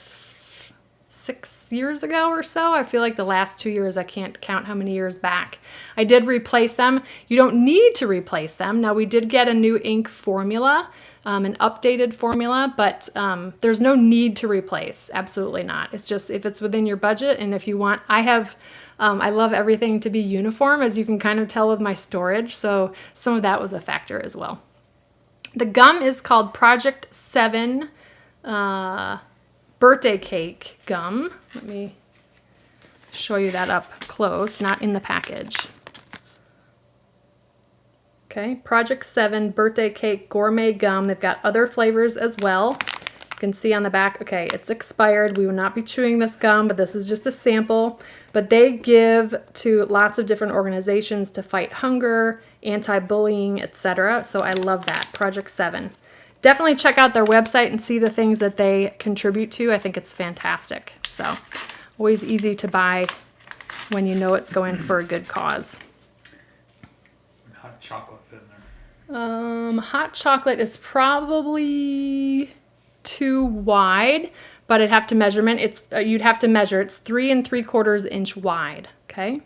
Speaker 1: 6 years ago or so. I feel like the last 2 years, I can't count how many years back. I did replace them. You don't need to replace them. Now we did get a new ink formula, an updated formula, but there's no need to replace. Absolutely not. It's just if it's within your budget and if you want, I love everything to be uniform, as you can kind of tell with my storage. So some of that was a factor as well. The gum is called Project 7 birthday cake gum. Let me show you that up close, not in the package. Okay, Project 7 birthday cake gourmet gum. They've got other flavors as well. You can see on the back, okay, it's expired. We will not be chewing this gum, but this is just a sample. But they give to lots of different organizations to fight hunger, anti-bullying, etc. So I love that, Project 7. Definitely check out their website and see the things that they contribute to. I think it's fantastic. So always easy to buy when you know it's going for a good cause.
Speaker 2: Hot chocolate in there.
Speaker 1: Hot chocolate is probably too wide, but I'd have to measurement. You'd have to measure. It's 3 3/4 inch wide. Okay.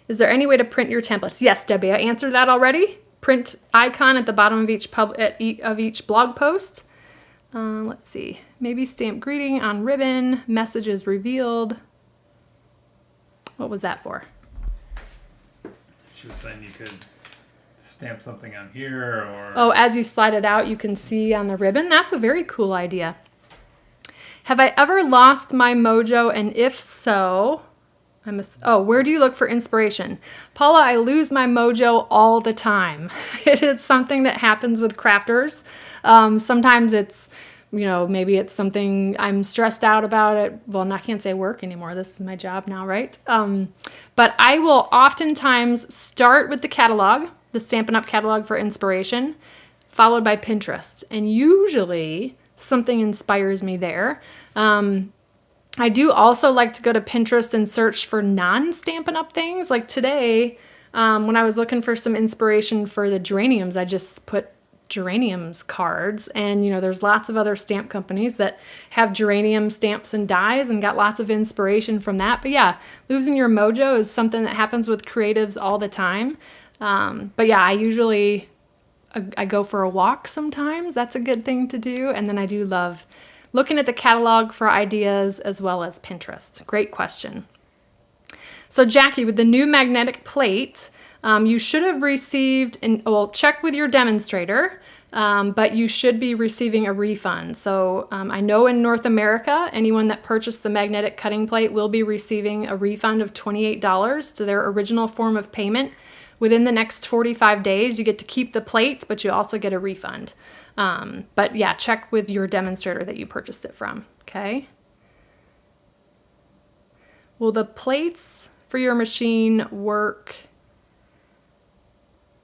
Speaker 1: Is there any way to print your templates? Yes, Debbie, I answered that already. Print icon at the bottom of each blog post. Let's see. Maybe stamp greeting on ribbon. Messages revealed. What was that for?
Speaker 2: She was saying you could stamp something on here or...
Speaker 1: Oh, as you slide it out, you can see on the ribbon. That's a very cool idea. Have I ever lost my mojo? And if so... where do you look for inspiration? Paula, I lose my mojo all the time. It is something that happens with crafters. Sometimes it's, maybe it's something I'm stressed out about it. Well, I can't say work anymore. This is my job now, right? But I will oftentimes start with the catalog, the Stampin' Up! Catalog for inspiration, followed by Pinterest. And usually something inspires me there. I do also like to go to Pinterest and search for non-Stampin' Up! Things. Like today, when I was looking for some inspiration for the geraniums, I just put geraniums cards. And, there's lots of other stamp companies that have geranium stamps and dies and got lots of inspiration from that. But yeah, losing your mojo is something that happens with creatives all the time. But yeah, I go for a walk sometimes. That's a good thing to do. And then I do love looking at the catalog for ideas as well as Pinterest. Great question. So Jackie, with the new magnetic plate, you should have received, check with your demonstrator, but you should be receiving a refund. So I know in North America, anyone that purchased the magnetic cutting plate will be receiving a refund of $28 to their original form of payment. Within the next 45 days, you get to keep the plate, but you also get a refund. But yeah, check with your demonstrator that you purchased it from, okay? Will the plates for your machine work?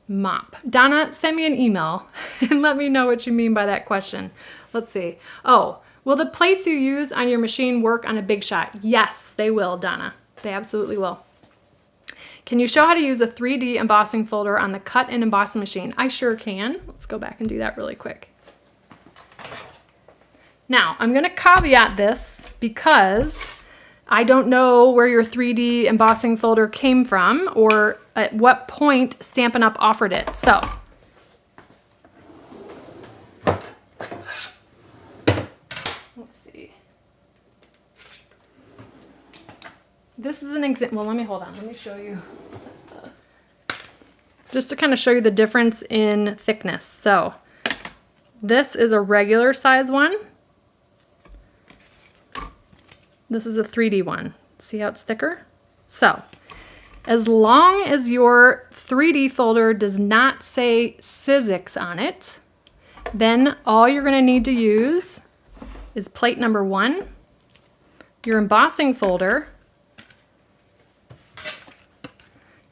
Speaker 1: Mop. Donna, send me an email and let me know what you mean by that question. Let's see. Oh, will the plates you use on your machine work on a Big Shot? Yes, they will, Donna. They absolutely will. Can you show how to use a 3D embossing folder on the cut and embossing machine? I sure can. Let's go back and do that really quick. Now, I'm going to caveat this because I don't know where your 3D embossing folder came from or at what point Stampin' Up! Offered it. So, let's see. This is an example. Well, let me hold on. Let me show you. Just to kind of show you the difference in thickness. So, this is a regular size one. This is a 3D one. See how it's thicker? So, as long as your 3D folder does not say Sizzix on it, then all you're going to need to use is plate number 1, your embossing folder,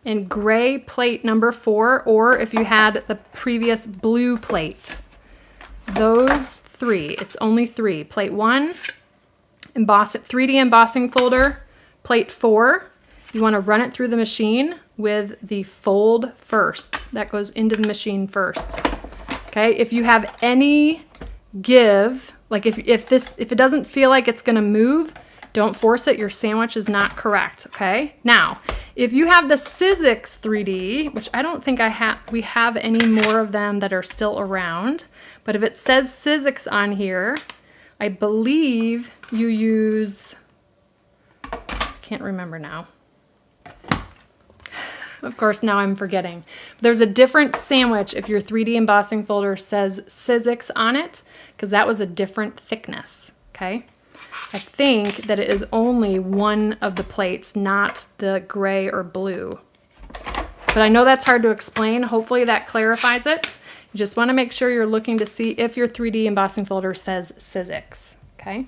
Speaker 1: and gray plate number 4, or if you had the previous blue plate. Those 3. It's only 3. Plate 1, 3D embossing folder, plate 4. You want to run it through the machine with the fold first. That goes into the machine first. Okay, if you have any give, like if it doesn't feel like it's going to move, don't force it. Your sandwich is not correct. Okay, now if you have the Sizzix 3D, which I don't think we have any more of them that are still around, but if it says Sizzix on here, I believe you use, can't remember now. Of course, now I'm forgetting. There's a different sandwich if your 3D embossing folder says Sizzix on it, because that was a different thickness, okay? I think that it is only one of the plates, not the gray or blue. But I know that's hard to explain. Hopefully that clarifies it. You just want to make sure you're looking to see if your 3D embossing folder says Sizzix, okay?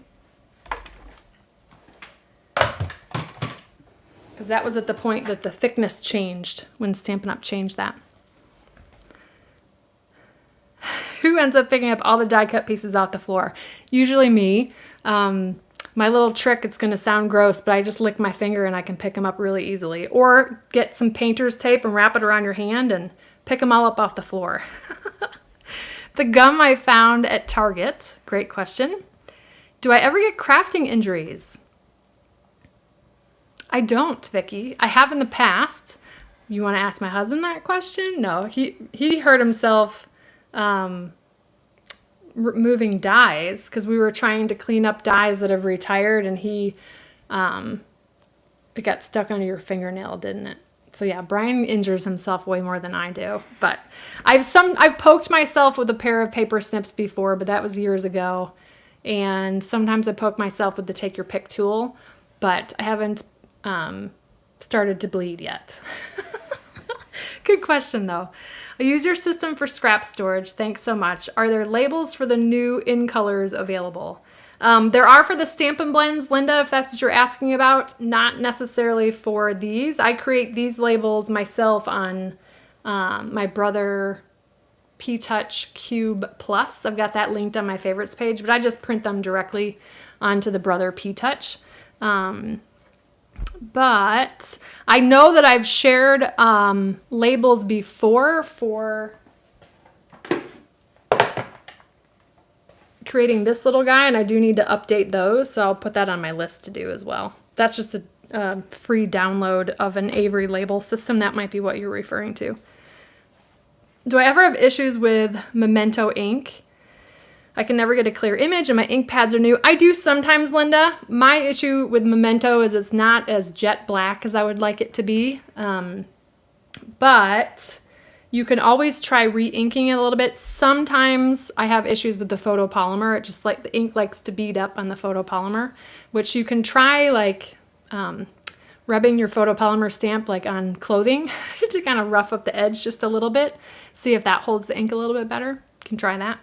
Speaker 1: Because that was at the point that the thickness changed when Stampin' Up! Changed that. Who ends up picking up all the die cut pieces off the floor? Usually me. My little trick, it's going to sound gross, but I just lick my finger and I can pick them up really easily. Or get some painter's tape and wrap it around your hand and pick them all up off the floor. The gum I found at Target. Great question. Do I ever get crafting injuries? I don't, Vicki. I have in the past. You want to ask my husband that question? No, he hurt himself moving dies because we were trying to clean up dies that have retired, and it got stuck under your fingernail, didn't it? So yeah, Brian injures himself way more than I do. But I've poked myself with a pair of paper snips before, but that was years ago. And sometimes I poke myself with the take your pick tool, but I haven't started to bleed yet. Good question though. I use your system for scrap storage. Thanks so much. Are there labels for the new in colors available? There are for the Stampin' Blends, Linda, if that's what you're asking about. Not necessarily for these. I create these labels myself on my Brother P-Touch Cube Plus. I've got that linked on my favorites page, but I just print them directly onto the Brother P-Touch. But I know that I've shared labels before for creating this little guy, and I do need to update those, so I'll put that on my list to do as well. That's just a free download of an Avery label system. That might be what you're referring to. Do I ever have issues with Memento ink? I can never get a clear image and my ink pads are new. I do sometimes, Linda. My issue with Memento is it's not as jet black as I would like it to be. But you can always try re-inking it a little bit. Sometimes I have issues with the photopolymer. It just like the ink likes to bead up on the photopolymer, which you can try like rubbing your photopolymer stamp like on clothing to kind of rough up the edge just a little bit. See if that holds the ink a little bit better. You can try that.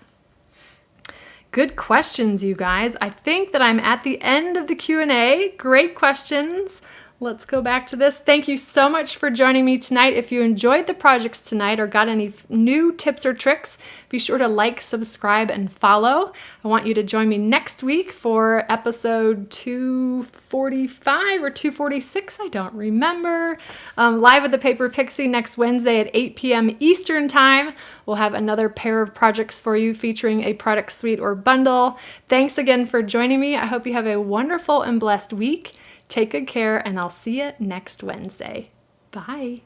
Speaker 1: Good questions, you guys. I think that I'm at the end of the Q&A. Great questions. Let's go back to this. Thank you so much for joining me tonight. If you enjoyed the projects tonight or got any new tips or tricks, be sure to like, subscribe, and follow. I want you to join me next week for episode 245 or 246. I don't remember. Live with the Paper Pixie next Wednesday at 8 p.m. Eastern Time. We'll have another pair of projects for you featuring a product suite or bundle. Thanks again for joining me. I hope you have a wonderful and blessed week. Take good care, and I'll see you next Wednesday. Bye.